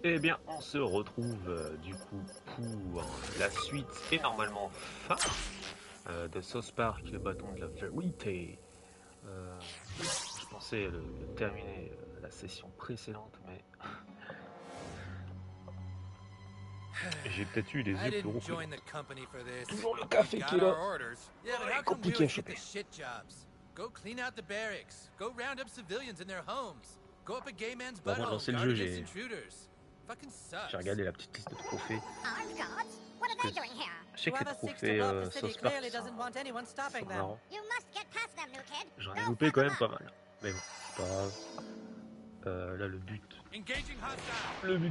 Eh bien, on se retrouve du coup pour la suite et normalement fin de South Park, le bâton de la vérité. Je pensais le terminer la session précédente, mais j'ai peut-être eu les I yeux plus didn't gros que les join the autres. company for this. Toujours le We café qui est got là. our orders. Yeah, but Oh, il how est come we compliqué à always get the choper. shit jobs? Go clean out the barracks. Go round up civilians in their homes. Go up a gay man's Bon, avant de butthole and lancer le guard jeu, against j'ai intruders. Fucking sucks. regardé la petite liste de trophées. Armed guards? What are Parce they que doing here? je sais que les Whoever seeks to trophées blow up the city South Park clearly doesn't want anyone stopping sont them. marrants. You must get past them, new kid. J'en ai Go loupé fuck quand 'em même up. pas mal. Mais bon, c'est pas grave. Là, le but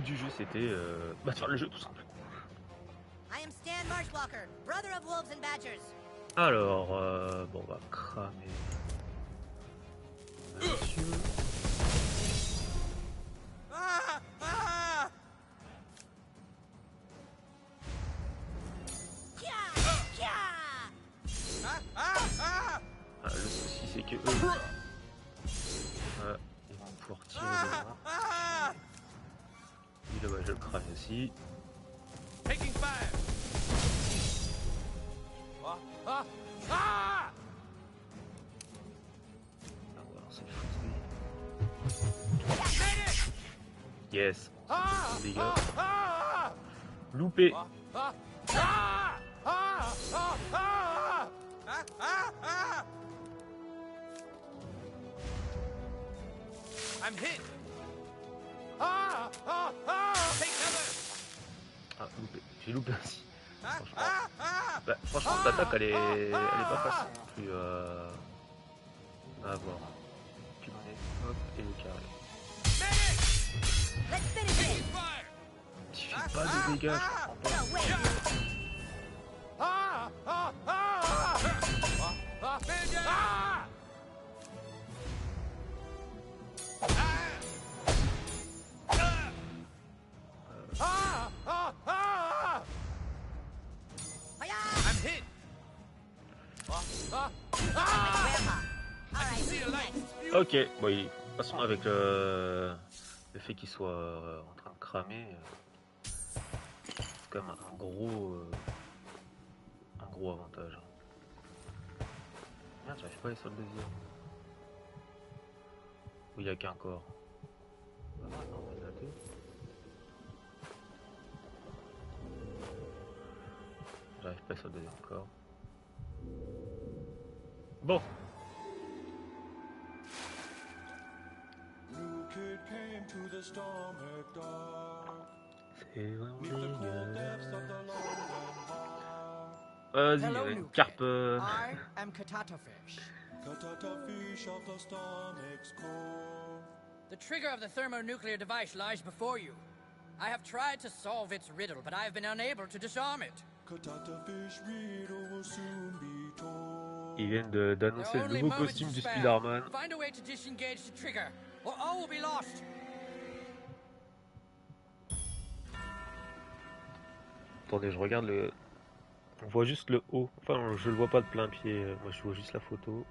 du jeu, c'était de faire le jeu tout simplement. I am Stan Marshwalker, brother of wolves and badgers. Alors, bon, on va cramer. Monsieur. Ah! Ah! Kya! Kya! Ah! Ah! Ah! Ah, le souci, c'est que eux, ils vont pouvoir tirer devant. Ah! Lui, là-bas, je le crame aussi. Taking fire. Ah! Ah! Ah! Ah, on va lancer le foutre. Medic! Yes, Ah! des dégâts. Ah! Ah! Loupé. Ah! Ah! Ah! Ah! Ah! Ah! Ah! Ah! Ah! I'm hit. Ah! Ah! Ah! Take cover. Ah, loupé. J'ai loupé aussi. Ah! Franchement, Ah! Ah! bah, franchement cette attaque, elle est pas facile non plus à avoir. Puis on est, hop, et le carré. Medic! Let's finish Taking it. fire. Il fait pas de dégâts, je comprends pas. No way. Ah! Ah! Ah! Ah! Ah! Medic! Ah! Ah! Ah! Ah! Hiya! I'm hit. Ah! Ah! Ah! Grandpa. All I right, can see who's the light. next? Ok, bon, de toute façon, avec le fait qu'il soit en train de cramer, c'est quand même un gros avantage. Merde, j'arrive pas à aller sur le deuxième. Où il n'y a qu'un corps. Ah non, il y en a deux. J'arrive pas sur le deuxième corps. Bon. C'est vraiment dégueulasse. Vas-y, il y Hello, a une Luke. carpe. I am Katatafish. The trigger of the thermonuclear device lies before you. I have tried to solve its riddle, but I have been unable to disarm it. Ils viennent There d'annoncer are le only nouveau moments costume to du spare. Spider-Man. Find a way to disengage the trigger, or all will be lost. Attendez, je regarde le. On voit juste le haut. Enfin, je le vois pas de plein pied. Moi, je vois juste la photo.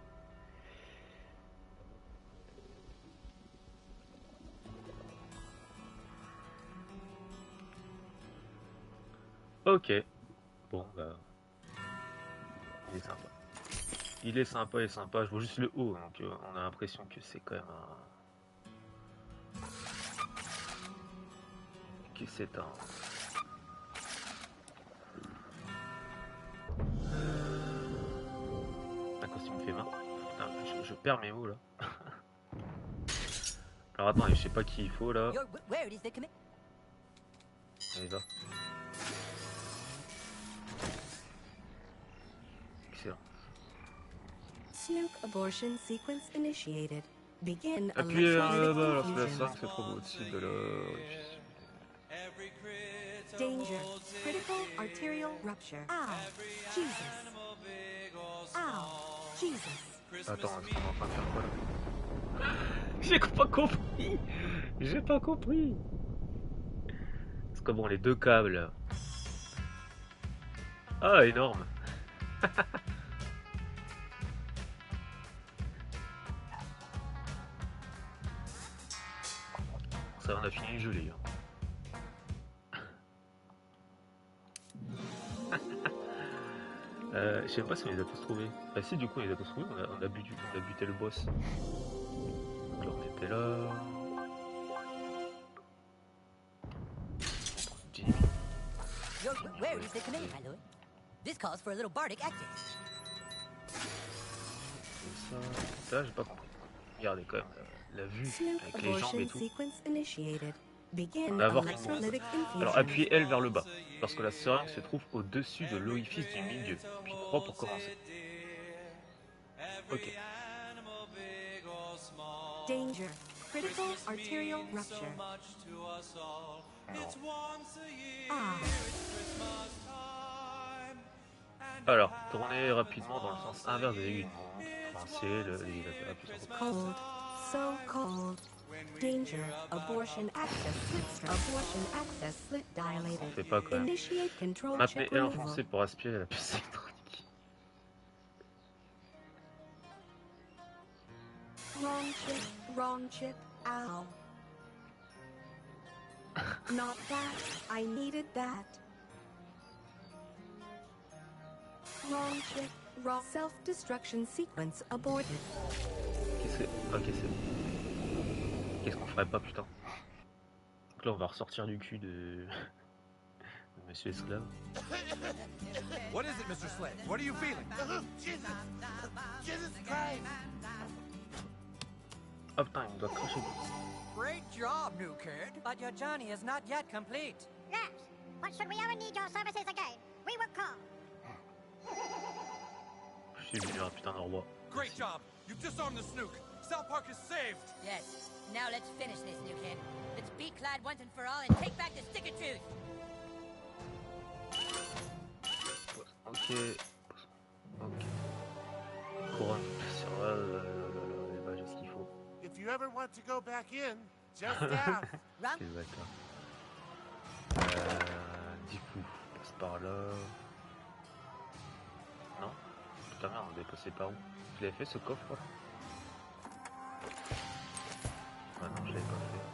Ok. Bon, bah. Il est sympa. Il est sympa, il est sympa. Je vois juste le haut. Donc, on a l'impression que c'est quand même un. Que c'est un costume fait main. Putain, je perds mes mots là. Alors attends, je sais pas qui il faut là. Your word is the commit. Allez, va. Excellent. Snook abortion sequence initiated. Begin Appuyez electrolytic là-bas, alors c'est la infusion. 5, c'est trop beau au-dessus de l'orifice. Danger. Critical arterial rupture. Ow. Jesus. Ow. Jesus. Attends, est-ce qu'on est en train de faire quoi là? J'ai pas compris. J'ai pas compris. Parce que bon, les deux câbles. Ah, énorme. Ça, on a fini le jeu, les gars. Je sais pas si on les a tous trouvés. Bah si, du coup on les a tous trouvés, on a buté le boss. Donc là on était là. Jimmy. Your where is the command, my lord? This calls for a little bardic acting. Ça, là j'ai pas compris. Regardez quand même la vue Snoop avec les jambes et abortion tout. sequence initiated. Begin On va voir electrolytic infusion. Alors appuyez L vers le bas, lorsque la seringue se trouve au-dessus de l'orifice du milieu, puis 3 pour commencer. Ok. Danger. Critical arterial rupture. Ah. Alors, tournez rapidement dans le sens inverse des aiguilles de montre. Avancez l'élévateur appuie sur Cold. So cold. Danger. Abortion access slit. Abortion access slit On dilated. fait pas quand même. Initiate control Maintenez chip L removal. enfoncé pour aspirer la puce électronique. Wrong chip. Wrong chip. Ow. Not that. I needed that. Wrong chip. Raw self-destruction sequence aborted. Qu'est-ce que... Ok, c'est bon. Qu'est-ce qu'on ferait pas, putain? Donc là, on va ressortir du cul de Monsieur Esclave. What is it, Mr. Slade? What are you feeling? Jesus Christ! Oh putain, il me doit cracher. Great job, new kid. But your journey is not yet complete. Yes, but should we ever need your services again, we will call. Je suis venu un putain de roi. Great job. You've disarmed the snook. South Park is saved. Yes. Now let's finish this, new kid. Let's beat Clyde once and for all and take back the stick of truth. Ok. Ok. Couronne. Ça va, les vaches, est-ce qu'il faut? If you ever want to go back in, just ask. Rum? Quel bâtard. Du coup, on passe par là. Non? Putain merde, on est passé par où? Je l'avais fait ce coffre là? Ah non, je l'avais pas fait.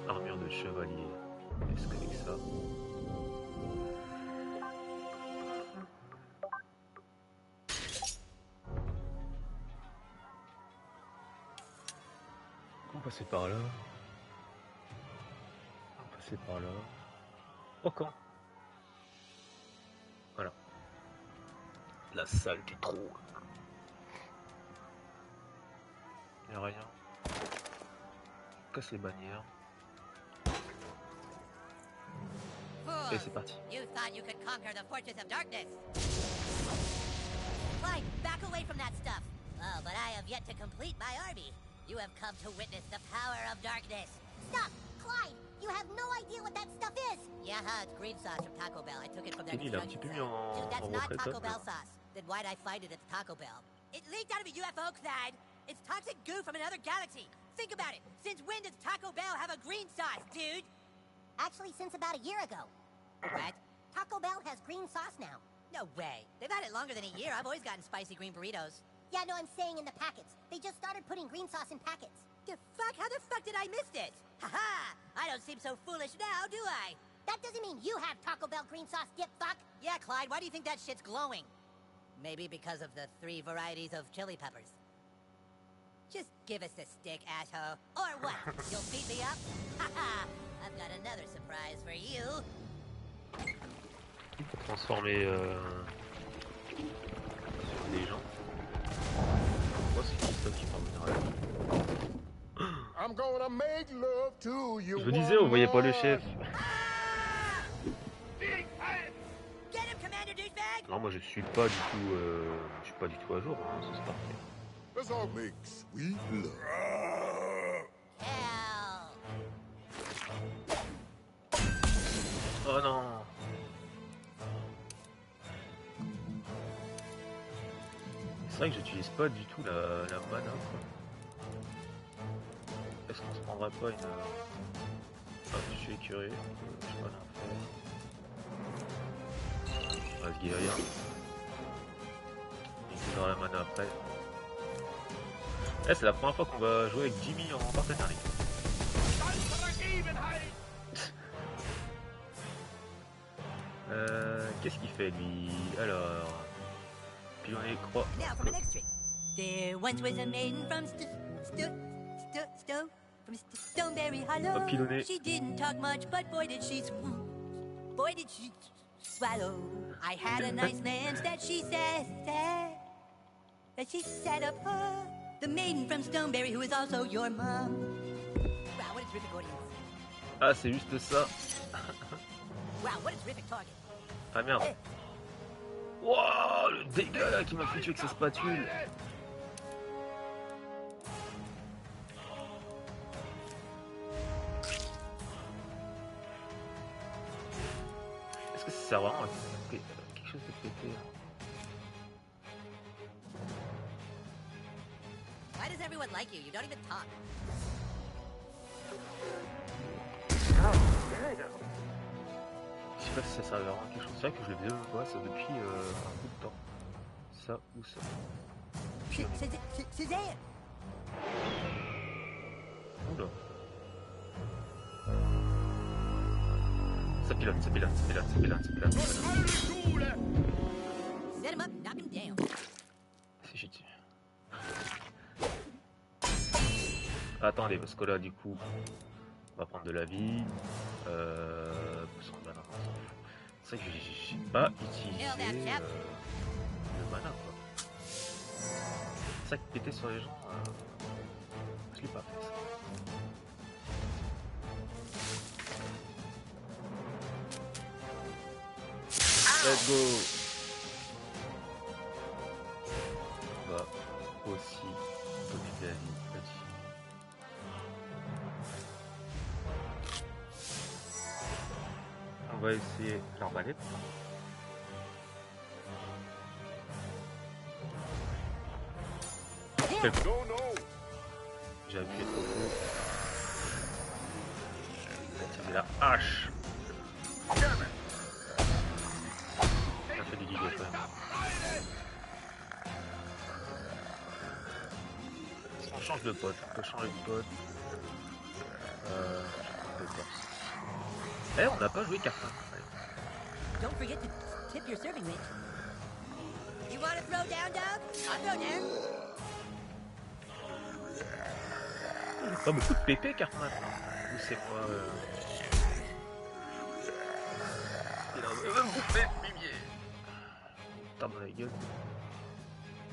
Armure de chevalier. Est-ce qu'avec ça? On passait par là. On passait par là. Au camp. Voilà. La salle du trou. Y'a rien. Casse les bannières. Et c'est parti. You thought you could conquer the fortress of darkness. Clyde, back away from that stuff. Oh, but I have yet to complete my army. You have come to witness the power of darkness. Stop! Clyde, you have no idea what that stuff is! Yeah, it's green sauce from Taco Bell. I took it from their Kenny, il a un petit peu mis en, Dude, that's en not retraite. Taco Hein. Bell sauce. Then why'd I find it at Taco Bell? It leaked out of a UFO, Clyde. It's toxic goo from another galaxy. Think about it. Since when does Taco Bell have a green sauce, dude? Actually, since about a year ago. What? Taco Bell has green sauce now. No way. They've had it longer than a year. I've always gotten spicy green burritos. Yeah, no, I'm saying in the packets. They just started putting green sauce in packets. The fuck? How the fuck did I miss it? Haha! I don't seem so foolish now, do I? That doesn't mean you have Taco Bell green sauce, dip fuck. Yeah, Clyde, why do you think that shit's glowing? Maybe because of the 3 varieties of chili peppers. Just give us the stick, asshole. Or what? You'll beat me up? Haha! I've got another surprise for you. Transformer sur des gens. Pourquoi c'est Christophe qui parle de I'm gonna make love to you. Je vous disais, vous voyez pas le chef. Get him, Commander Douchebag! Non, moi je suis pas du tout, je suis pas du tout à jour. Hein, c'est parfait. Let's all make sweet love. Hell! Oh non. C'est vrai que j'utilise pas du tout la mana. Quoi. Est-ce qu'on se prendrait pas une... Ah, je suis écuré, je sais pas rien faire. On va se guérir. On utilisera la mana après. Eh, c'est la première fois qu'on va jouer avec Jimmy en partenariat. Qu'est-ce qu'il fait lui? Alors... Puis on est croix. Now from an extra. There once was a maiden from Stoneberry Hollow. Pilonné. She didn't talk much, but boy did she swallow. I had a nice lance that she set up her. The maiden from Stoneberry who is also your mom. Wow, what a terrific audience. Ah, c'est juste ça. Wow, what a terrific target. Ah merde. Wouah, le dégât là qui m'a foutu avec sa spatule. Est-ce que ça sert vraiment à quelque chose de pété? Why does everyone like you? You don't even talk. Je sais pas si ça sert vraiment à quelque chose. C'est vrai que je le vois ça depuis un bout de temps. Ça ou ça. Suzanne! Oula. Ça pilote, ça pilote, ça pilote, ça pilote, ça pilote. Set him up, knock him down. C'est shit. Attendez, parce que là, du coup, on va prendre de la vie. C'est vrai que j'ai pas utilisé le mana, quoi. C'est ça que péter sur les gens, je l'ai pas fait, ça. Let's go. On va aussi profiter de la vie là-dessus. On va essayer l'arbalète. J'ai appuyé trop fort. On va utiliser la hache. Ça fait du dégâts quand même. On change de pote, on peut changer de pote. Eh, on n'a pas joué Carton. Don't forget to tip your serving mate. You want to throw down, dog? I'll throw down. Pas beaucoup de PP Carton maintenant. Ou c'est moi Il a bouffé Mimier. Tape dans la gueule.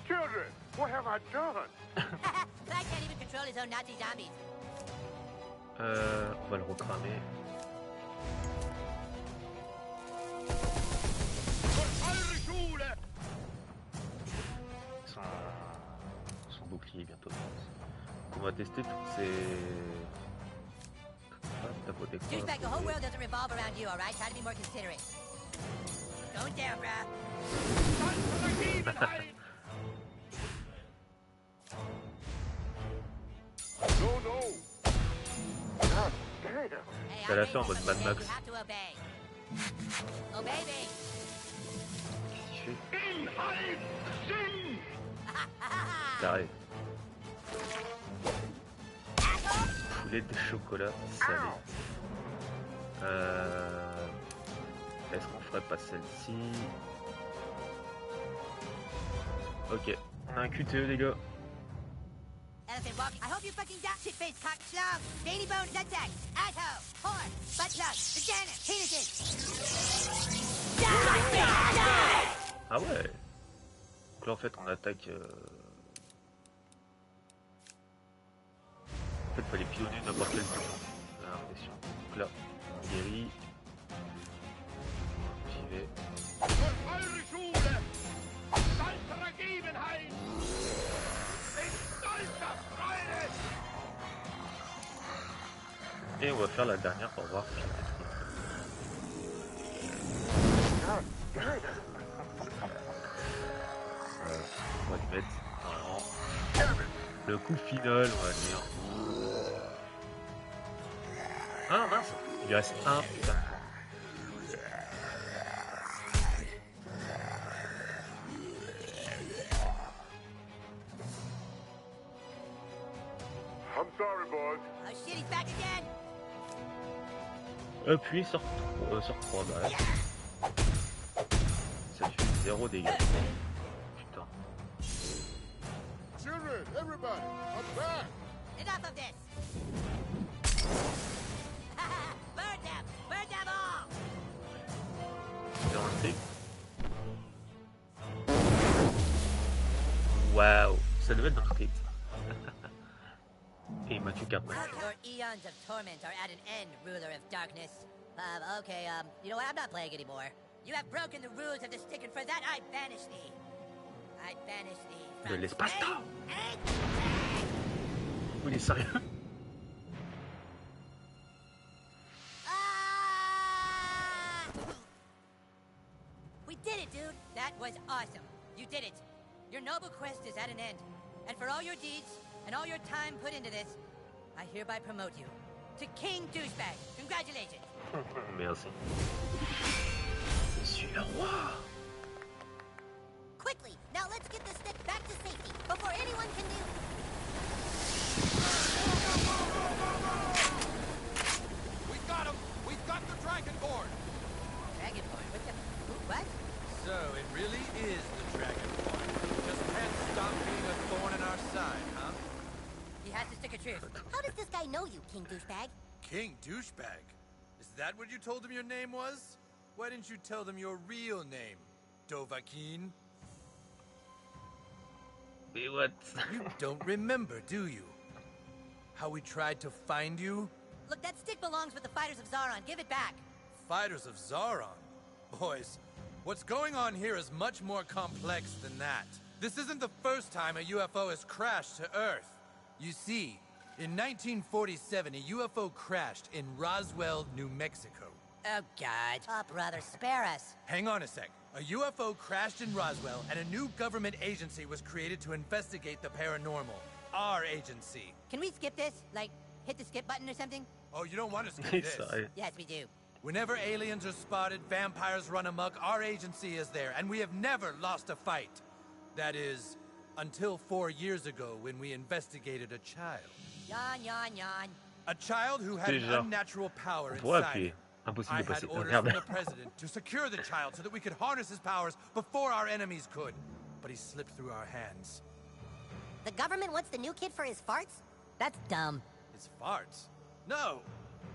Children, what have I done? Clyde can't even control his own Nazi zombies. On va le recramer. Son bouclier bientôt. Donc on va tester toutes ces... ta protection. Douchebag, the whole world doesn't revolve around you, alright? Try to be more considerate. Going down, bruh. Ça l'a fait en mode Mad Max. Carré. Poulet de chocolat salé. Est-ce qu'on ferait pas celle-ci? Ok, on a un QTE les gars. Elephant walking. I hope you fucking die, shit-faced cock schlub. Veiny bone nutsack. Asshole. Whore. Butt plug. Vagina. Penises. Ah ouais. Donc là en fait on attaque... En fait il fallait pilonner n'importe quel bouton. J'ai l'impression. Donc là, on guérit. J'y vais. Et on va faire la dernière pour voir si on va lui mettre vraiment le coup final, on va dire. Ah mince, il lui reste un putain de point. I'm sorry, boys. Oh shit, he's back again. Appuyez sur 3 balles. Ça fait 0 dégâts. Putain. Children, everybody, I'm back. Enough of this! Burn them! Burn them all! C'est un C. Waouh, ça devait être dans le script. Et il m'a tué qu'après. Your eons of torment are at an end, ruler of darkness. Okay, you know what? I'm not playing anymore. You have broken the rules of the stick, and for that I banish thee. I banish thee De from l'espace-temps. space. Il est sérieux? Ah! We did it, dude. That was awesome. You did it. Your noble quest is at an end. And for all your deeds and all your time put into this, I hereby promote you to King Douchebag. Congratulations. Merci. Je suis le roi. Quickly, now let's get the stick back to safety before anyone can do. We got him! We got the Dragonborn! Dragonborn? What? So, it really is the Dragonborn. Just can't stop being a thorn in our side, huh? He has the stick of truth. How does this guy know you, King Douchebag? King Douchebag? Is that what you told him your name was? Why didn't you tell them your real name, Dovahkiin? Mais what? You don't remember, do you? How we tried to find you? Look, that stick belongs with the fighters of Zaron. Give it back. Fighters of Zaron? Boys, what's going on here is much more complex than that. This isn't the first time a UFO has crashed to Earth. You see, in 1947, a UFO crashed in Roswell, New Mexico. Oh, God. Oh, brother, spare us. Hang on a sec. A UFO crashed in Roswell, and a new government agency was created to investigate the paranormal. Our agency. Can we skip this? Like, hit the skip button or something? Oh, you don't want to skip this. Sorry. Yes, we do. Whenever aliens are spotted, vampires run amok, our agency is there, and we have never lost a fight. That is, until 4 years ago when we investigated a child. Yawn, yawn, yawn. A child who had an Déjà. unnatural power On pourrait inside appuyer. him. Impossible I de had passer. orders from Regarde. the president to secure the child so that we could harness his powers before our enemies could. But he slipped through our hands. The government wants the new kid for his farts? That's dumb. His farts? No!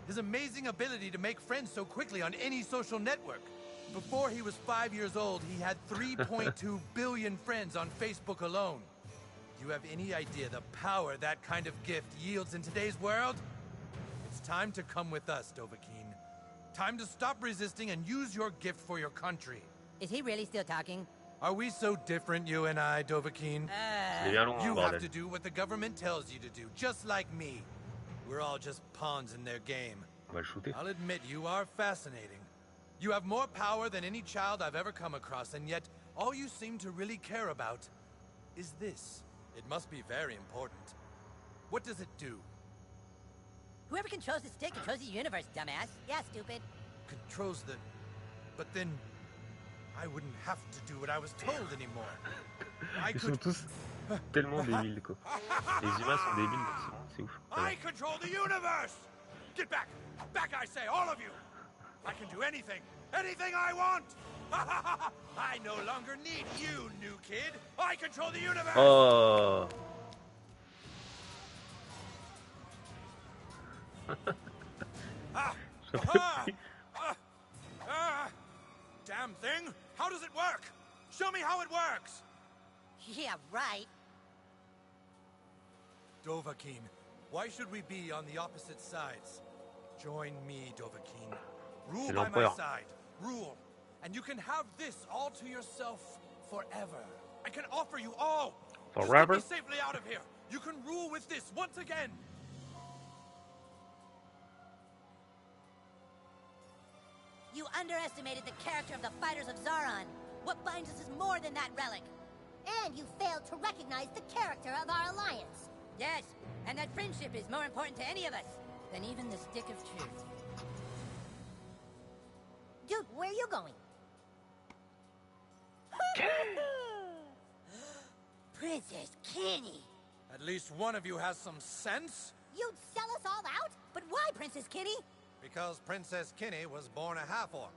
His amazing ability to make friends so quickly on any social network. Before he was 5 years old, he had 3.2 billion friends on Facebook alone. Do you have any idea the power that kind of gift yields in today's world? It's time to come with us, Dovahkiin. Time to stop resisting and use your gift for your country. Is he really still talking? Are we so different, you and I, Dovahkiin? C'est bien long, You bordel. have to do what the government tells you to do, just like me. We're all just pawns in their game. On va le shooter. I'll admit, you are fascinating. You have more power than any child I've ever come across, and yet all you seem to really care about is this. It must be very important. What does it do? Whoever controls the stick controls the universe, dumbass. Yeah, stupid. Controls the... But then... I wouldn't have to do what I was told anymore. I Ils sont could... tous tellement débiles, quoi. Les humains sont débiles, c'est ouf. Voilà. I control the universe! Get back! Back, I say, all of you! I can do anything! Anything I want! I no longer need you, new kid! I control the universe! Oh! Ah, J'en peux ah, plus. damn thing! How does it work? Show me how it works! Yeah, right. Dovahkiin, why should we be on the opposite sides? Join me, Dovahkiin. Rule C'est by my l'empereur. side. Rule. And you can have this all to yourself forever. I can offer you all. Just Forever? get me safely out of here. You can rule with this once again. You underestimated the character of the fighters of Zaron. What binds us is more than that relic. And you failed to recognize the character of our alliance. Yes, and that friendship is more important to any of us than even the stick of truth. Dude, where are you going? Princess Kenny! At least one of you has some sense. You'd sell us all out? But why, Princess Kitty? Because Princess Kinney was born a half-orc.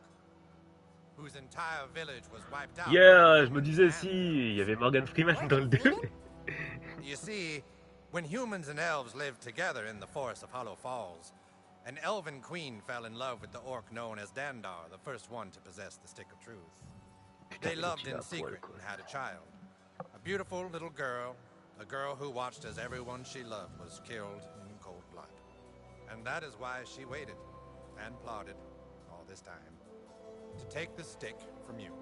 whose entire village was wiped out. Yeah, je me disais si, il y avait Morgan Freeman dans le 2. You see, when humans and elves lived together in the forest of Hollow Falls, an elven queen fell in love with the orc known as Dandar, the first one to possess the Stick of Truth. They loved in secret and had a child. A beautiful little girl, a girl who watched as everyone she loved was killed in cold blood. And that is why she waited and plotted all this time to take the stick from you.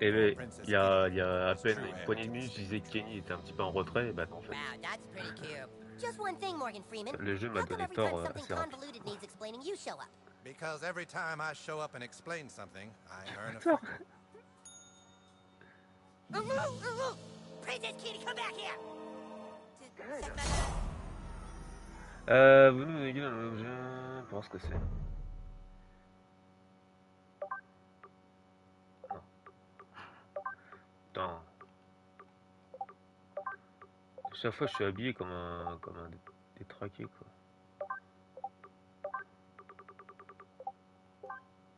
Et il y a à peine une poignée de minutes, je disais que Kenny était un petit peu en retrait, et bah non, en fait. Wow, that's pretty cute. Just one thing, Morgan Freeman. Le jeu m'a How come donné every time tort something assez rapide. convoluted needs explaining, you show up? Because every time I show up and explain something, I earn a freckle. Princess Kitty, come back here! Vous nous avez un objet pour voir ce que c'est. Non. Attends. Chaque fois je suis habillé comme un détraqué quoi.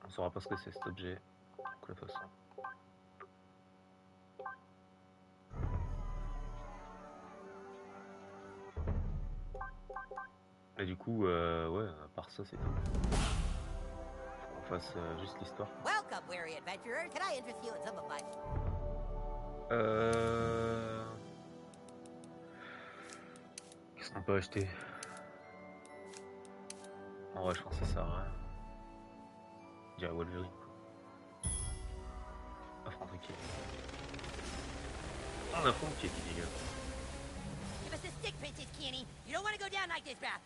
On saura pas ce que c'est cet objet. De toute façon. Et du coup, ouais, à part ça, c'est tout. Faut qu'on fasse juste l'histoire. Welcome, weary adventurer. Can I interest you in some of my... Qu'est-ce qu'on peut acheter? En vrai, je pense que ça sert à rien. Je dirais Wolverine. Affronter qui? On affronte qui, les gars. Give us the stick, Princess Kenny. You don't want to go down like this, bruh.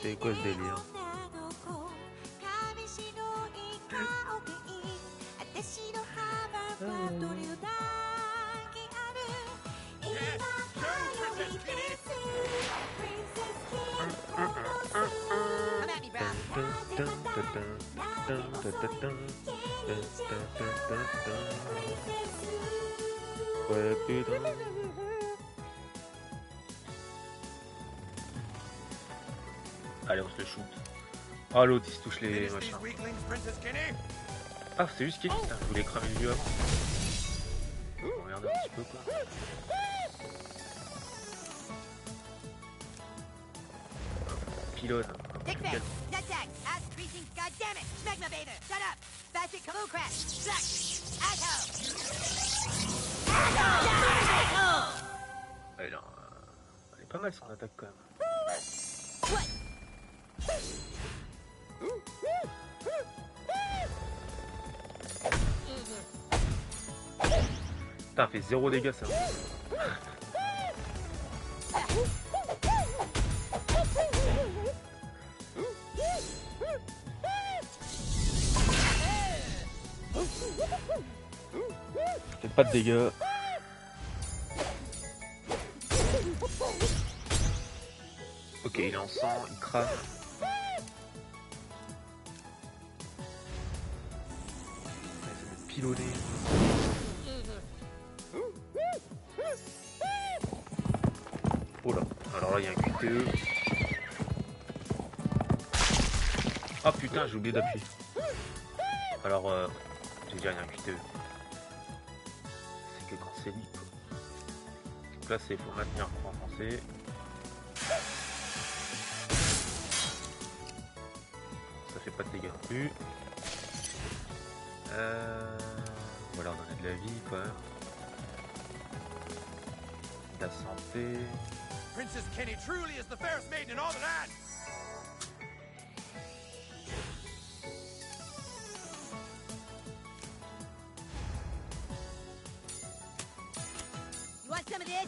C'est quoi ce délire? Come at me, Ouais, putain. Allez, on se le shoot. Ah, l'autre il se touche les Finish these machins. weaklings, Princess Kenny. Ah, c'est juste Kenny, putain, je voulais cramer le vieux avant. On regarde un petit peu quoi. Pylône. Dick Face, Nutsack, Ass Greasing, goddammit, Smegma Bather, shut up, Spastic Kaboo Crash, Suck, Asshole! Asshole! Elle est pas mal son attaque quand même. What? Putain, elle fait 0 dégâts ça. Fait pas de dégâts. Ok, il est en sang, il crame. On va essayer de pilonner. Oh là, alors là il y a un QTE. Ah putain, j'ai oublié d'appuyer. Alors, j'ai dit, il y a un QTE. C'est que quand c'est lui, quoi. Donc là, c'est faut maintenir en français. Ça fait pas de dégâts non plus. Voilà, on en a de la vie quand même. De la santé. Princess Kenny truly is the fairest maiden in all the land. You want some of this?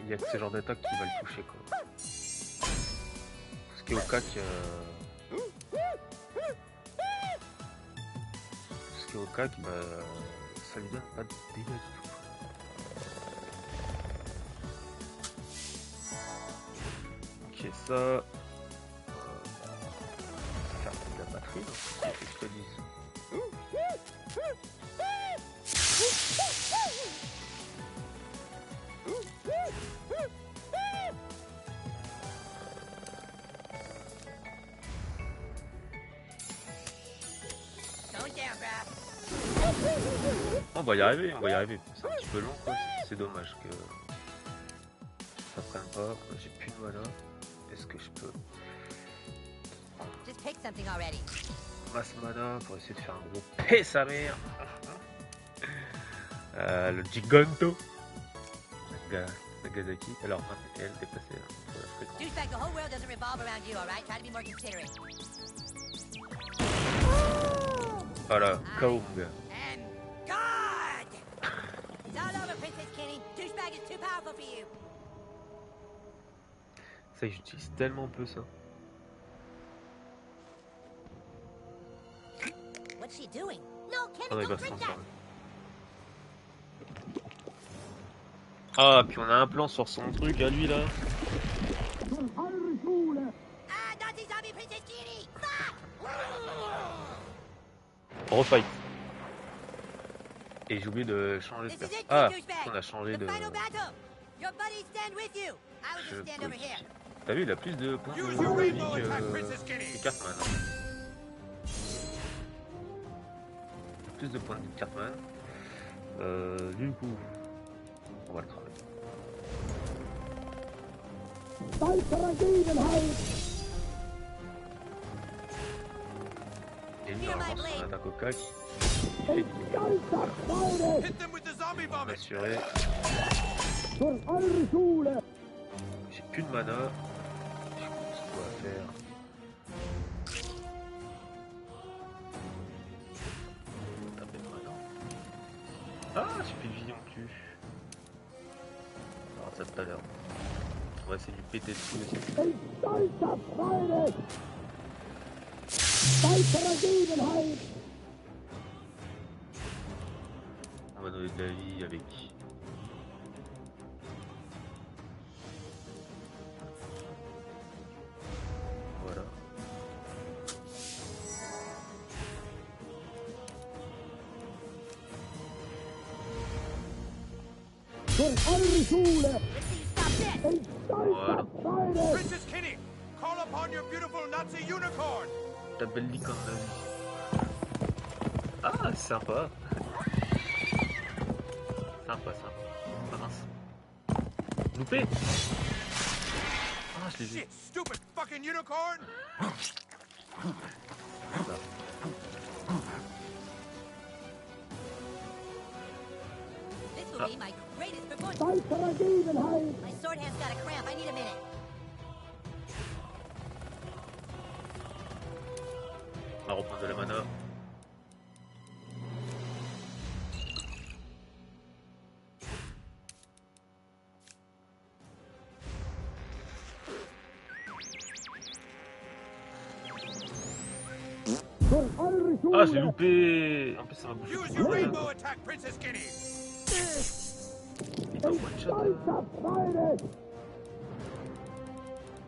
Il y a que ce genre d'attaque qui va le toucher quoi. Parce qu'au cac, bah, ça lui donne pas de dégâts du tout. Ok, ça. bouffer, non? C'est ce qu'ils disent. On va y arriver, on va y arriver. C'est un petit peu long, quoi. C'est dommage que ça prenne pas. J'ai plus de mana. Est-ce que je peux Just pick something already. masse mana pour essayer de faire un gros P sa mère. Le Giganto. Nagasaki. Alors, elle déplacée pour l'Afrique. Douchebag, the whole world doesn't revolve around you, alright? Try to be more considerate. Voilà, Kaung. And God! It's all over, Princess Kenny. Douchebag is too powerful for you. Ça, j'utilise tellement peu ça. What's she doing? No, Ah non, Kenny, il va don't se drink that. transformer. Ah, puis on a un plan sur son truc à lui là. Ah, Nazi zombie Princess Kenny! Fuck! Refight. Et j'ai oublié de changer de This is personne. it, Ah, douchebag. on a changé The de... final battle. Your buddies stand with you. I will Je just stand over here. T'as vu, il a plus de points de Use your vie rainbow attack, Princess Kenny. que Cartman. Plus de points de vie que Cartman. Du coup, on va le travailler. Et nous, normalement, si on attaque au cac, Hit them with the zombie vomit. assuré. J'ai plus de mana. Je sais pas ce qu'on va faire. Taper de mana. Ah, j'ai plus de vie non plus. Alors ça tout à l'heure. On va essayer de lui péter dessus aussi. On va donner de la vie avec. Voilà. Voilà. Princess Kenny, call upon your beautiful Nazi unicorn. Ta belle licorne de vie. Ah, c'est sympa. Sympa, sympa. Ah mince. Loupé. Ah, je l'ai vu. Shit, stupid fucking unicorn. This will be my greatest performance. My sword hand's got a cramp. I need a minute. On va reprendre de la mana. Ah, je l'ai loupé. En plus, ça m'a bouffé. Use your rainbow attack, Princess Kenny. Il m'a one-shot.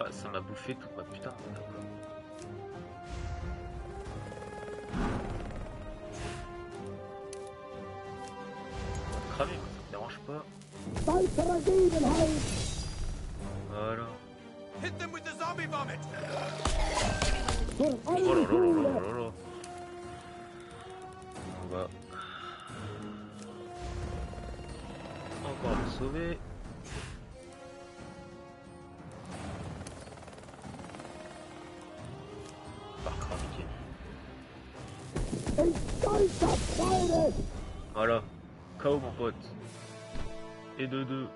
Ah, ça m'a bouffé toute ma putain de mana. Cramer, moi, ça me dérange pas. Voilà. Hit them with the zombie vomit. Oh là là là là là là. On va encore le sauver. Par craquer. Voilà. KO mon pote. Et de deux.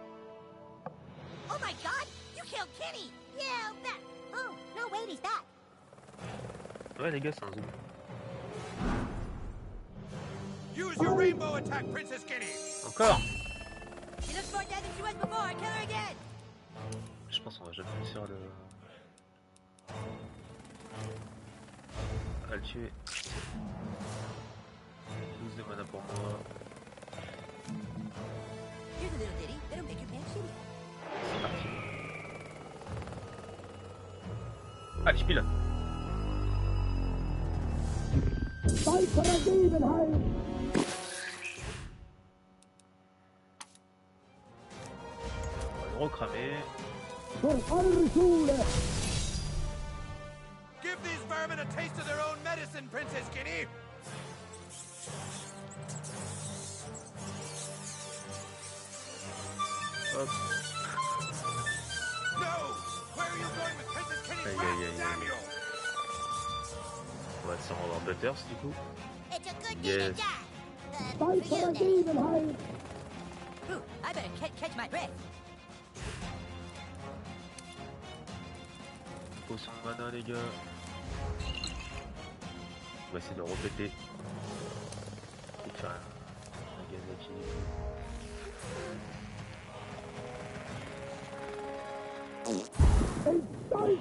Oh my god, you killed Kenny! Yeah, that. Oh, no, wait, he's back. Ouais les gars, c'est un zoom. Use your rainbow attack, Princess Kenny. Encore. She looks more dead than she was before. Kill her again. Je pense qu'on va jamais réussir à le tuer. 12 de mana pour moi. Here's a little ditty. That'll make your pants shitty. C'est parti. Allez, je pile. On va le recramer. Give these vermin a taste of their own medicine, Princess Kitty! Hop. No! Where are you going with Princess Kitty's Aïe, rat? aïe, aïe, Damn aïe. you! On va s'en revoir Butters du coup. It's a good Yes. thing to die. For you, that is. Ooh, I better catch my breath. Potion de mana les gars. On va essayer de le repéter. Et de faire un gaz infini.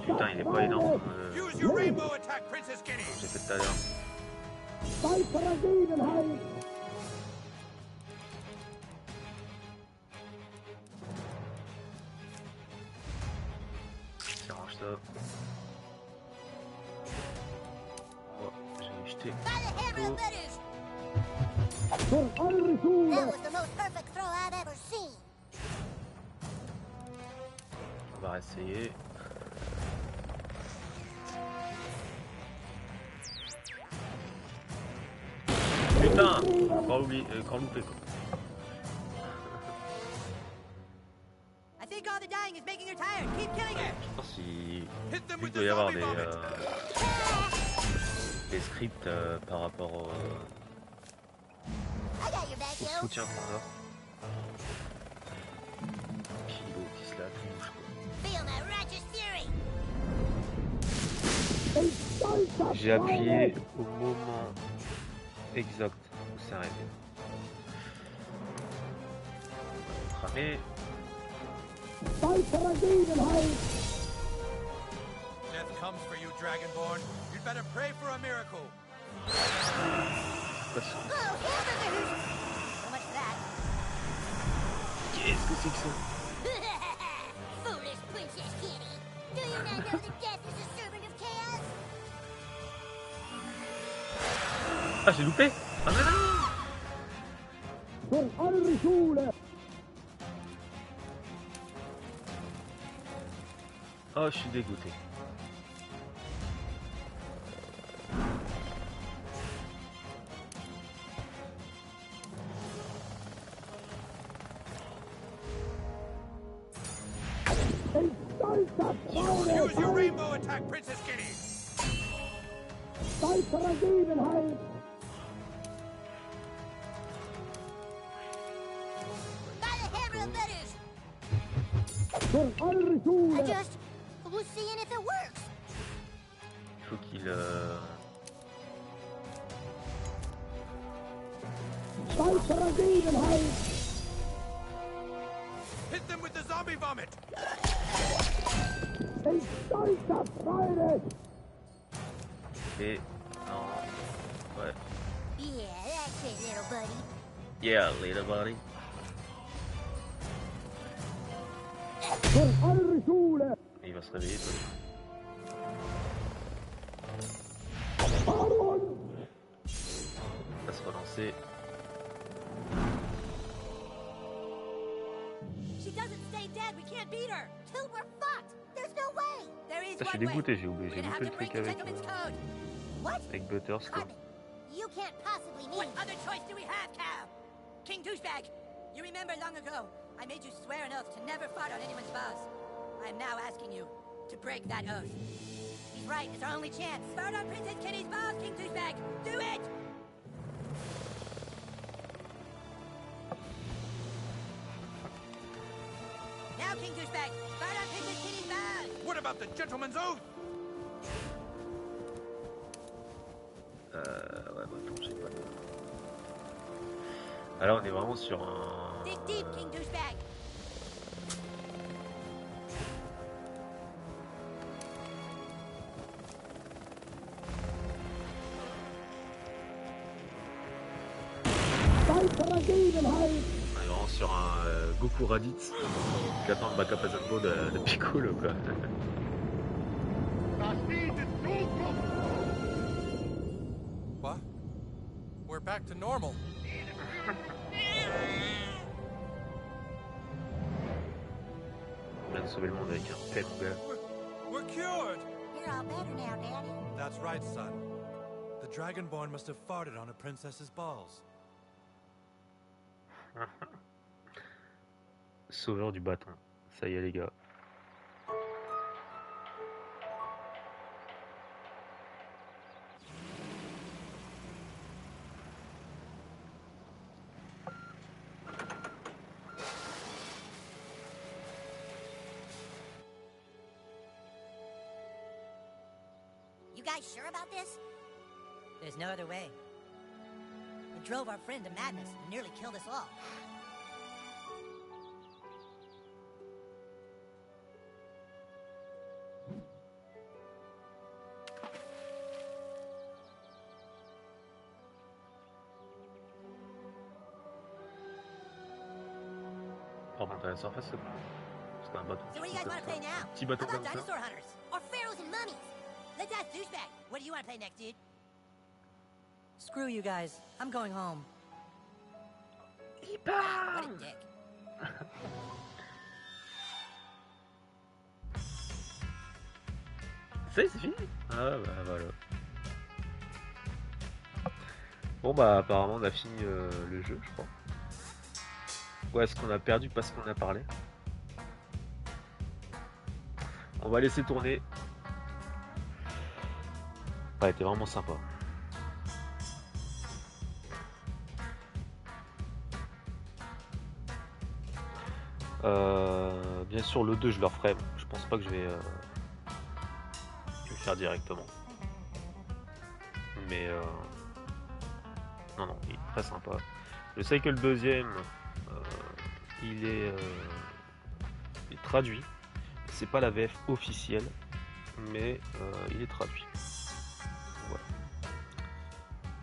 Putain il est pas énorme. Use your rainbow attack, Princess Kitty! J'ai fait tout à l'heure. Tiens, range ça. Oh, j'ai jeté. By the hammer of Oh. Betters! That was the most perfect throw I've ever seen. On va réessayer. Putain, encore oublié, encore loupé quoi. I think all the dying is making her tired. Keep killing her. Je pense qu'il Hit them il with doit the y avoir zombie vomit! des scripts par rapport au I got your back, yo. soutien qu'on a. Puis l'autre qui se la touche quoi. Feel my righteous fury. J'ai appuyé au moment exact où c'est arrivé. Cramé. Death comes for you, Dragonborn. You'd better pray for a miracle. Quoi ça? Oh, hamburgers! So much for that. Qu'est-ce que c'est que ça? Foolish Princess Kitty. Do you not know that death is a servant of chaos? Ah j'ai loupé. Ah non non. Oh je suis dégoûté. Use your rainbow attack, Princess Kitty! By the hammer of Betters! I was seeing if it works. Il faut qu'il Hit them with the zombie vomit! et non ouais Yeah, that's it, little buddy. yeah little buddy. Il va se réveiller toi. Il va se relancer. She doesn't stay dead. We can't beat her. Till we're fucked. There's no way. There is Ah, je suis one way. dégoûté, j'ai oublié, We're j'ai gonna have loupé le to break truc the avec, gentleman's code. What? avec Butters quoi. Carmen, you can't possibly What mean... other choice do we have, Cal? King Douchebag, you remember long ago, I made you swear an oath to never fart on anyone's vows. I am now asking you to break that oath. He's right, it's our only chance. Fart on Princess Kitty's vows, King Douchebag. Do it! Now, King Douchebag, fart on Princess Kitty's vows. What about the gentleman's oath? Ouais, bah attends, j'ai pas de... Alors on est vraiment sur un... Dig deep, King Douchebag. On est vraiment sur un Goku Raditz qui attend le backup à Zanbo de Piccolo quoi. What? back to normal. On vient de sauver le monde avec un tel gars. We're cured! You're all better now, Daddy. That's right, son. The Dragonborn must have farted on a princess's balls. Sauveur du bâton. Ça y est les gars. You guys sure about this? There's no other way. It drove our friend to madness and nearly killed us all. Pour remonter à la surface, c'est bon. C'est un bateau. So what do you guys want to play now? Petit bateau How about comme ça. dinosaur hunters? Or pharaohs and mummies? Let's ask Douchebag. What do you want to play next, dude? Screw you guys. I'm going home. Wow, what a dick. Ça y est, c'est fini. Ah bah voilà. Bon bah apparemment on a fini le jeu je crois. Ouais, est-ce qu'on a perdu parce qu'on a parlé? On va laisser tourner. Ça a été vraiment sympa. Bien sûr le 2 je le referai. Je pense pas que je vais le faire directement. Mais non, il est très sympa. Je sais que le deuxième, il est traduit. C'est pas la VF officielle, mais il est traduit. Voilà.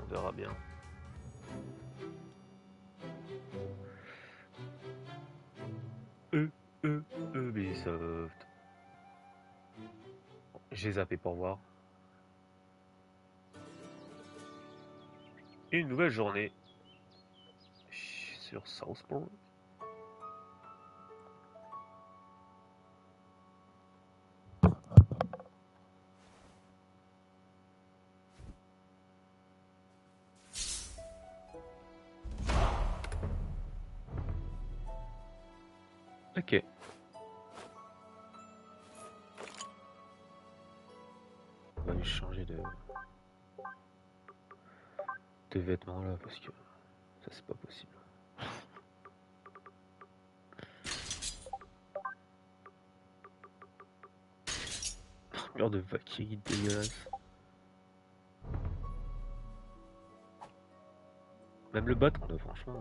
On verra bien. Ubisoft. J'ai zappé pour voir. Une nouvelle journée sur Southport. Ok. On va lui changer de vêtements là parce que ça c'est pas possible. Mur de Valkyrie dégueulasse. Même le bâton là franchement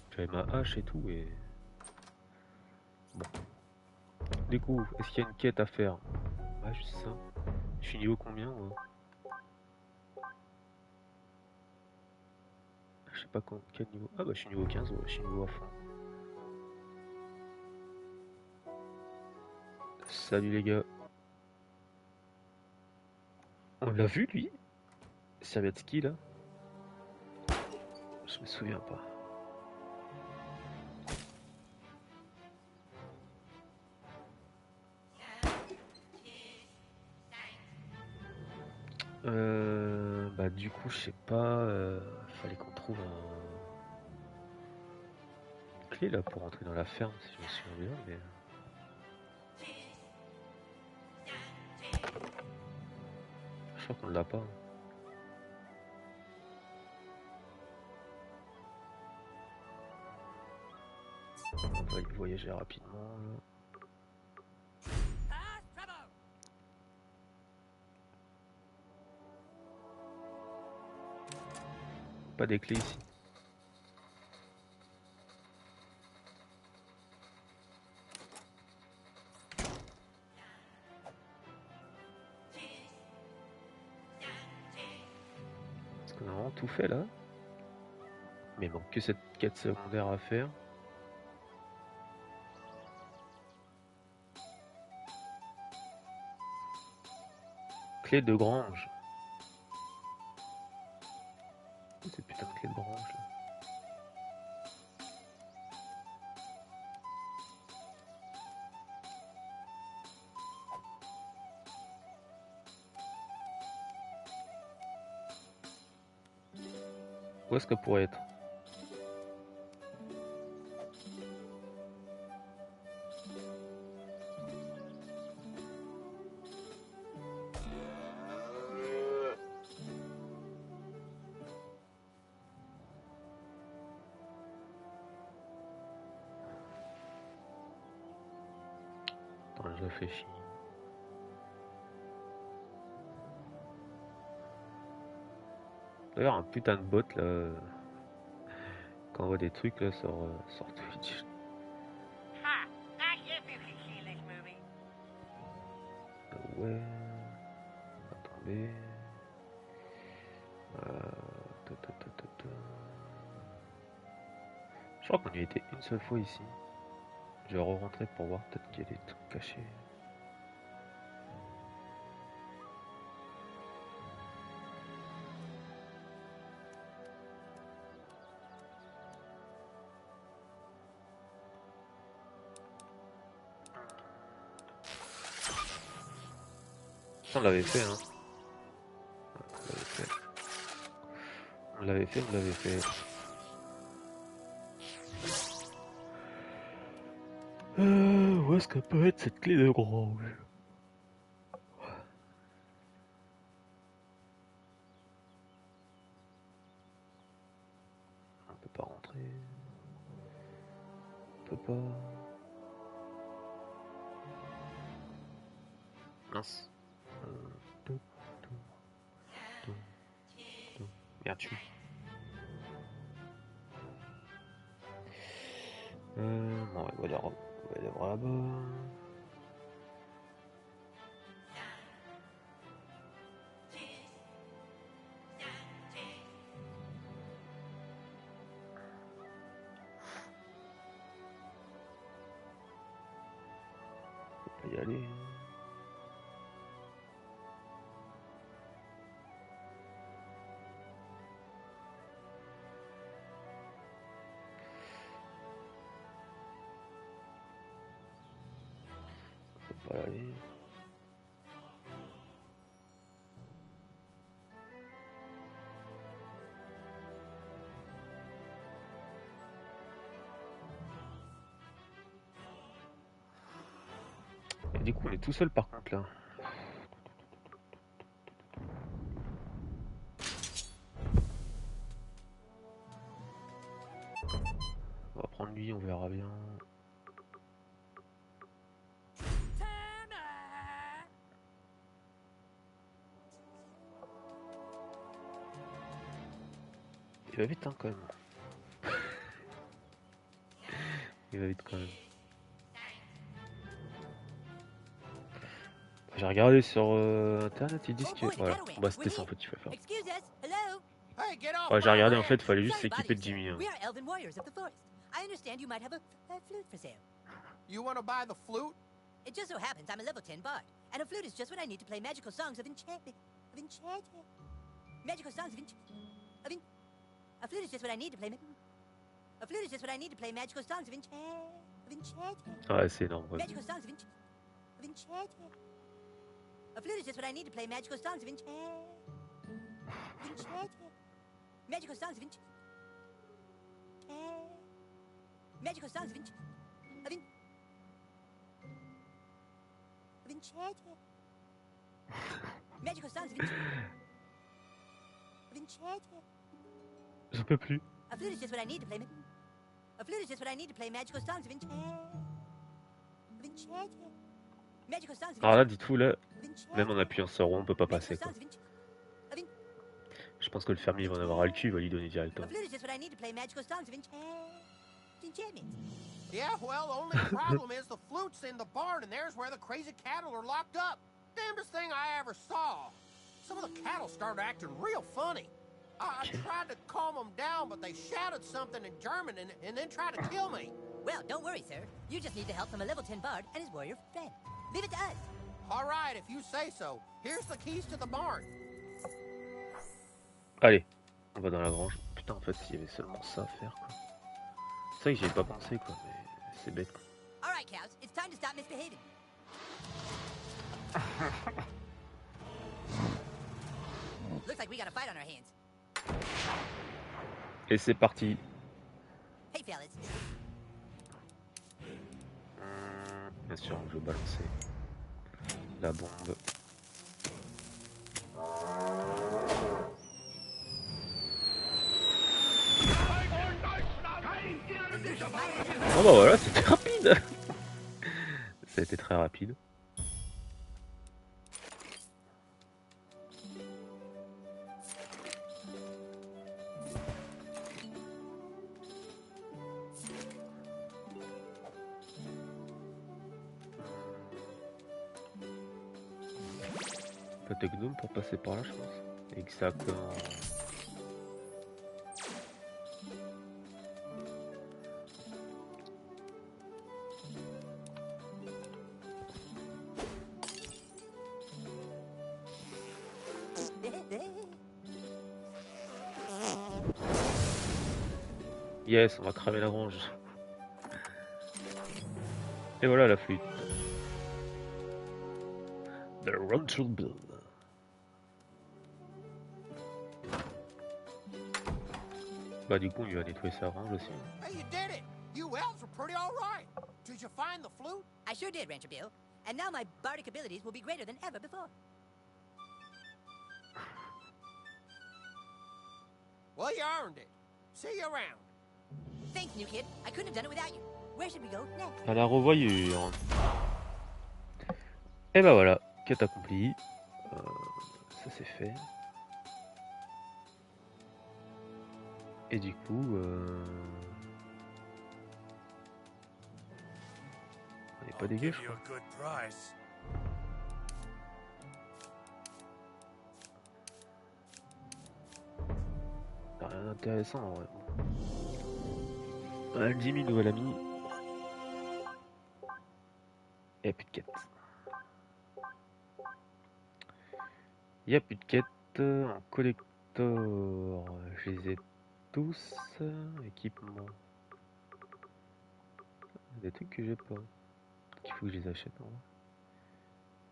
j'avais ma hache et tout et bon. Du coup, est-ce qu'il y a une quête à faire? Ouais, juste ça. Je suis niveau combien moi? Je sais pas quel niveau. Ah bah je suis niveau 15, ouais, je suis niveau à fond. Salut les gars. On l'a vu lui? Servietsky là? Je me souviens pas. Bah du coup je sais pas, fallait qu'on trouve un clé là pour rentrer dans la ferme si je me souviens bien, mais je crois qu'on l'a pas. On va y voyager rapidement là. Pas des clés ici. Est-ce qu'on a vraiment tout fait là? Mais il manque que cette quête secondaire à faire. Clé de grange. Où est-ce que pourrait être? Attends, je réfléchis. D'ailleurs, un putain de bot là. Quand on voit des trucs là sur Twitch. Ouais. Attendez. Je crois qu'on y était une seule fois ici. Je vais re-rentrer pour voir, peut-être qu'il y a des trucs cachés. On l'avait fait, hein. On l'avait fait. Où est-ce que peut être cette clé de grange? On peut pas rentrer. On peut pas. Mince. Merde, tu. Bon, on va aller là-bas. On peut pas y aller. Allez. Et du coup on est tout seul par contre là. On va prendre lui, on verra bien. Il va vite hein, quand même. Il va vite quand même. J'ai regardé sur internet, ils disent que voilà, bah c'était ça en fait qu'il faut faire. Ouais, j'ai regardé en fait, il fallait juste s'équiper de Jimmy. Hein. I understand you might have a flute for sale. You want to buy the flute? It just so happens I'm a level 10 bard, and a flute is just what I need to play magical songs of enchantment. Magical songs of A flute is just what I need to play. A flute is just what I need to play magical songs of enchantment. Ouais, c'est énorme. Ouais. Magical songs of enchantment. A flute is just what I need to play magical songs of enchantment. Magical songs of enchantment. Magical songs of enchantment. Magical songs of enchantment. J'en peux plus. A flute is just what I need to play. A flute is just what I need to play magical songs of enchantment. Magical songs of Alors là, dites-vous là, même en appuyant sur rond, on peut pas passer quoi. Je pense que le fermier va en avoir à le cul, il va lui donner directement. A flute is just what I need to play magical songs of enchantment. Yeah, well, only problem is the flute's in the barn, and there's where the crazy cattle are locked up. Damnedest thing I ever saw. Some of the cattle started acting real funny. I tried to calm them down, but they shouted something in German and then tried to kill me. Well, don't worry, sir. You just need the help from a level 10 bard and his warrior friend. Leave it to us. All right, if you say so. Here's the keys to the barn. Allez, on va dans la grange. Putain, en fait, s'il y avait seulement ça à faire, quoi. C'est vrai que j'y ai pas pensé, quoi, mais c'est bête, quoi. All right, cows, it's time to stop misbehaving. Looks like we got a fight on our hands. Et c'est parti. Hey, fellas. Bien sûr, je vais balancer la bombe. Oh bah voilà, c'était rapide. Ça a été très rapide. Pas de gnome pour passer par là, je pense. Exactement. Yes, on va cramer la grange. Et voilà la flûte. The Runtlebill. Bah du coup, il va nettoyer sa grange aussi. Hey, you did it! You elves were pretty all right. Did you find the flute? I sure did, Rancher Bill. And now my bardic abilities will be greater than ever before. Well, you earned it. See you around. Thanks, new kid. I couldn't have done it without you. Where should we go next? À la revoyure. Et bah voilà, quête accomplie. Ça c'est fait. Et du coup, on est pas dégueu, je crois. Rien d'intéressant en vrai. Jimmy, nouvel ami. Et plus de quêtes. Il n'y a plus de quêtes en collector. Je les ai tous. Équipement. Des trucs que j'ai pas. Il faut que je les achète. Hein.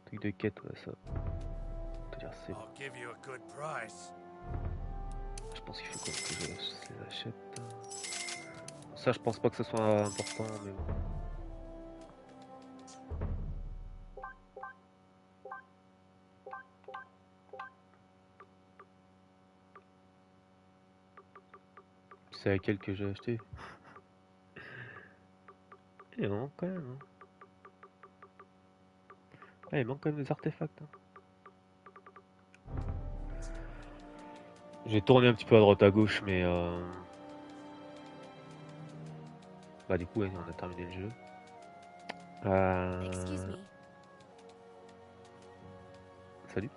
Truc de quête, ouais, ça. C'est... Je pense qu'il faut quand même que je les achète. Ça, je pense pas que ce soit important, mais bon. C'est laquelle que j'ai acheté. Il manque quand même. Hein. Ah, il manque quand même des artefacts. Hein. J'ai tourné un petit peu à droite à gauche, mais bah du coup, ouais, on a terminé le jeu. Salut.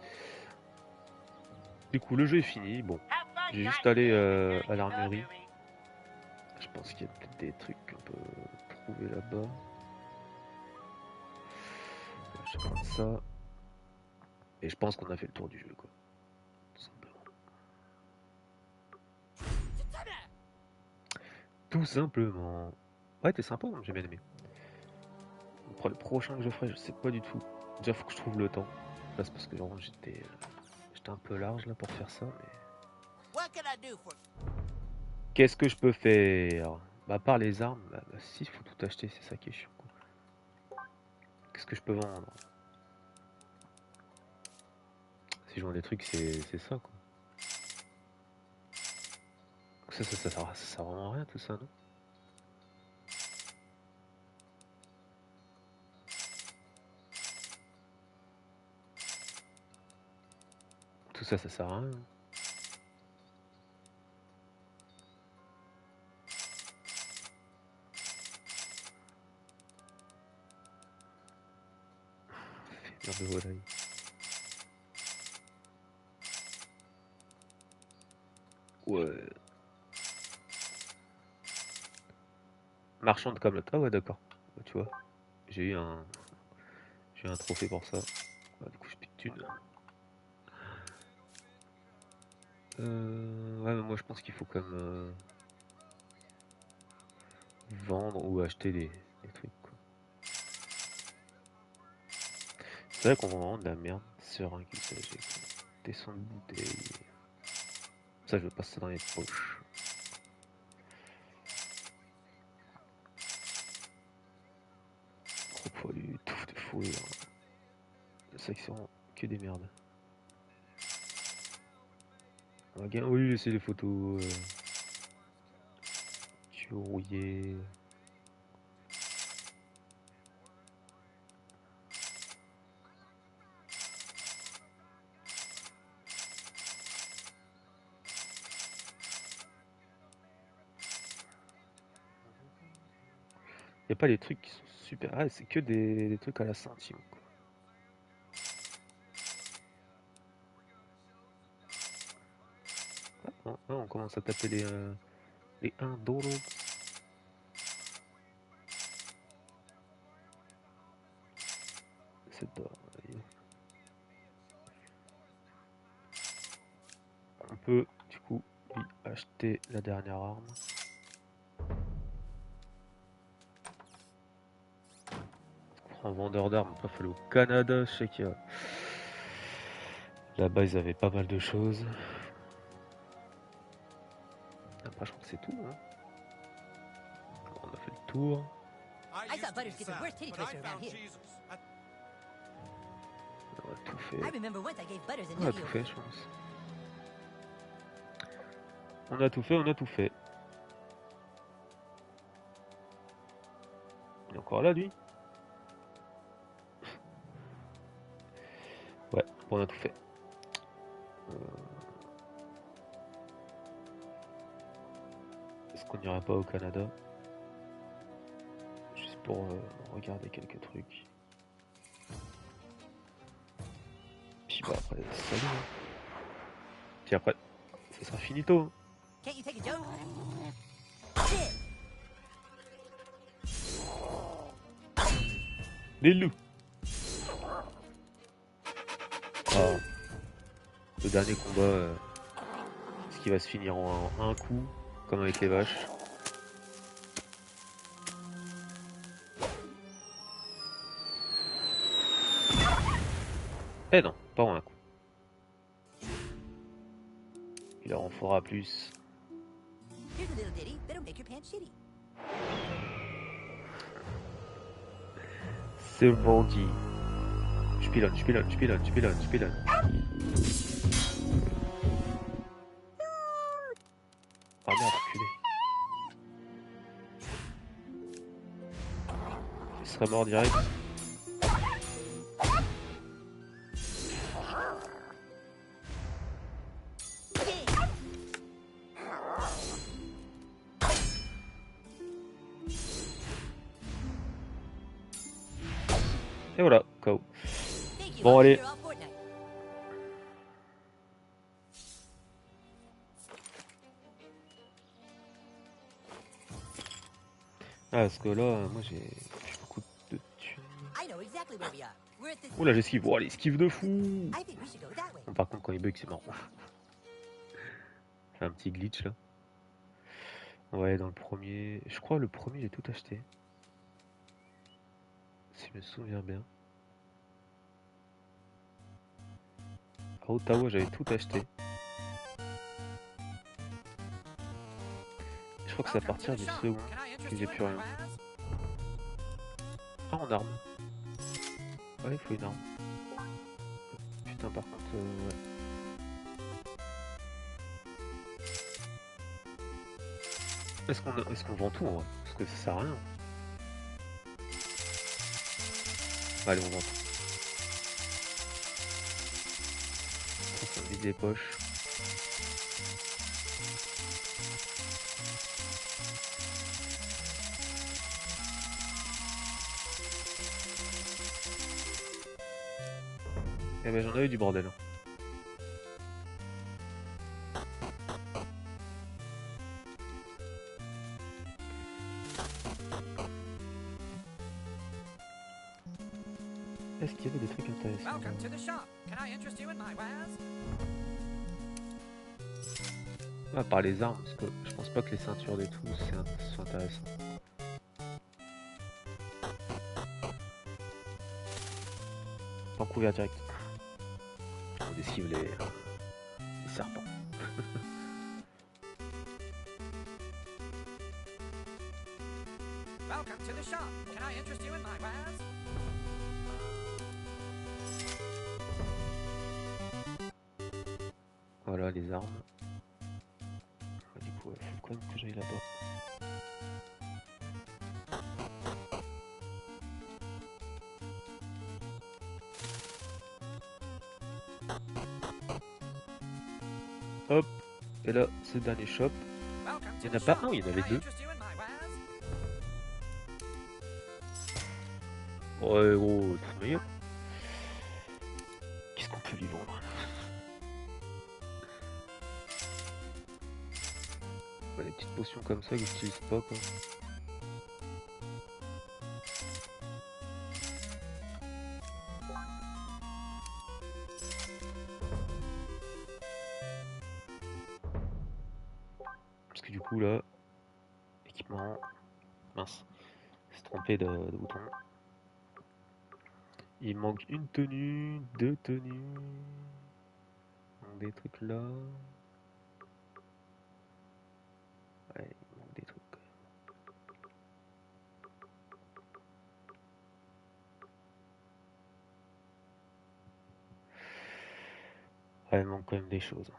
Du coup, le jeu est fini. Bon, j'ai juste allé à l'armurerie. Je pense qu'il y a peut-être des trucs qu'on peut trouver là-bas. Je vais prendre ça. Et je pense qu'on a fait le tour du jeu, quoi. Tout simplement. Tout simplement. Ouais, t'es sympa, hein, j'ai bien aimé. Après, le prochain que je ferai, je sais pas du tout. Déjà, faut que je trouve le temps. Là, c'est parce que vraiment, j'étais un peu large là pour faire ça. Mais... Qu'est-ce que je peux faire? Bah, à part les armes, bah si, il faut tout acheter, c'est ça qui est chiant. Qu'est-ce que je peux vendre? Si je vends des trucs, c'est ça, quoi. Ça sert vraiment à rien, tout ça, non? Tout ça sert à rien. Merde de volaille. Ouais. Marchand de Camelot. Ah ouais, d'accord. Bah, tu vois, j'ai eu un trophée pour ça. Bah, du coup, j'ai plus de thunes. Ouais, mais moi je pense qu'il faut quand même vendre ou acheter des trucs, quoi. C'est vrai qu'on vend vraiment de la merde. Serein qu'il s'agit. Des sons de bouteille. Ça, je veux pas ça dans les poches. faut. C'est ça que c'est vraiment que des merdes. Oui, c'est les photos. Tuyaux rouillés. Y a pas des trucs qui sont super. Ah, c'est que des trucs à la centime, quoi. On commence à taper les 1 $. C'est pas. On peut du coup lui acheter la dernière arme. En vendeur d'armes, il faut aller au Canada, je sais qu'il y a. Là-bas ils avaient pas mal de choses. Après je crois que c'est tout, hein. On a fait le tour. I thought Butters gets the worst titty twister around here. On a tout fait. I remember once I gave Butters a On a Yu-Gi-Oh! tout fait, je pense. On a tout fait, on a tout fait. Il est encore là, lui? Ouais, on a tout fait. Est-ce qu'on n'irait pas au Canada? Juste pour regarder quelques trucs. Puis bah après, salut. Hein. Puis après, ça sera finito. Hein. Can't you take a joke? Les loups. Ah. Le dernier combat, ce qui va se finir en un coup, comme avec les vaches. Eh non, pas en un coup. Il en fera plus. Here's a little ditty that'll make your pants shitty. C'est vendu. Je pilote, je pilote, je pilote, je pilote, je pilote. Oh merde, enculé. Il serait mort direct. Et voilà, KO. Bon allez. Ah parce que là, moi j'ai beaucoup de thunes. Oula j'esquive, oh l'esquive de fou. Bon, par contre quand il bug c'est marrant. Fait un petit glitch là. Ouais dans le premier, je crois le premier j'ai tout acheté. Si je me souviens bien. À Ottawa j'avais tout acheté. Je crois que c'est à partir du second que j'ai plus rien. Ah en arme. Ouais il faut une arme. Putain par contre ouais. Est-ce qu'on vend tout en vrai? Parce que ça sert à rien. Allez on vend tout. Ça vide les poches. Eh ben j'en avais du bordel. Est-ce qu'il y avait des trucs intéressants? Ah, par les armes, parce que je pense pas que les ceintures des tout sont intéressants. En couvert direct. On esquive les serpents. Welcome to the shop. Can I interest you in my wares? Voilà les armes. Du coup, il faut quand même que j'aille là-bas. Hop, et là, ce dernier shop. Il n'y en a pas un, il y en avait deux. Ouais, gros, tout meilleur. Qu'est-ce qu'on peut lui vendre? Ouais, des petites potions comme ça que j'utilise pas, quoi. Parce que du coup, là, équipement. Mince, je me trompé de bouton. Il manque une tenue, deux tenues. Donc des trucs là. Ouais, il manque des trucs. Ouais, il manque quand même des choses.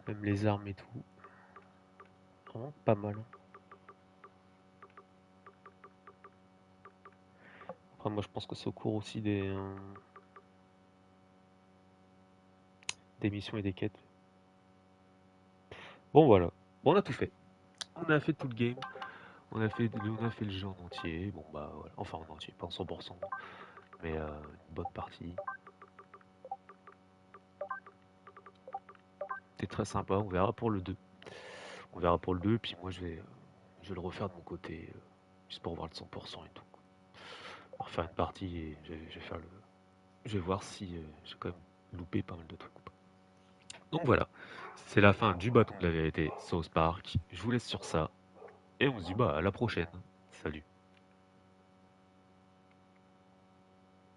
Même les armes et tout. Oh, pas mal. Après, moi je pense que c'est au cours aussi des missions et des quêtes. Bon voilà, bon, on a tout fait. On a fait tout le game. On a fait le jeu en entier. Bon bah voilà, enfin en entier, pas en 100%. Mais une bonne partie. C'était très sympa, on verra pour le 2. On verra pour le 2, puis moi je vais le refaire de mon côté, juste pour voir le 100% et tout. On va refaire une partie et je vais voir si j'ai quand même loupé pas mal de trucs ou pas. Donc voilà, c'est la fin du bâton de la vérité, South Park. Je vous laisse sur ça, et on se dit bah à la prochaine. Salut.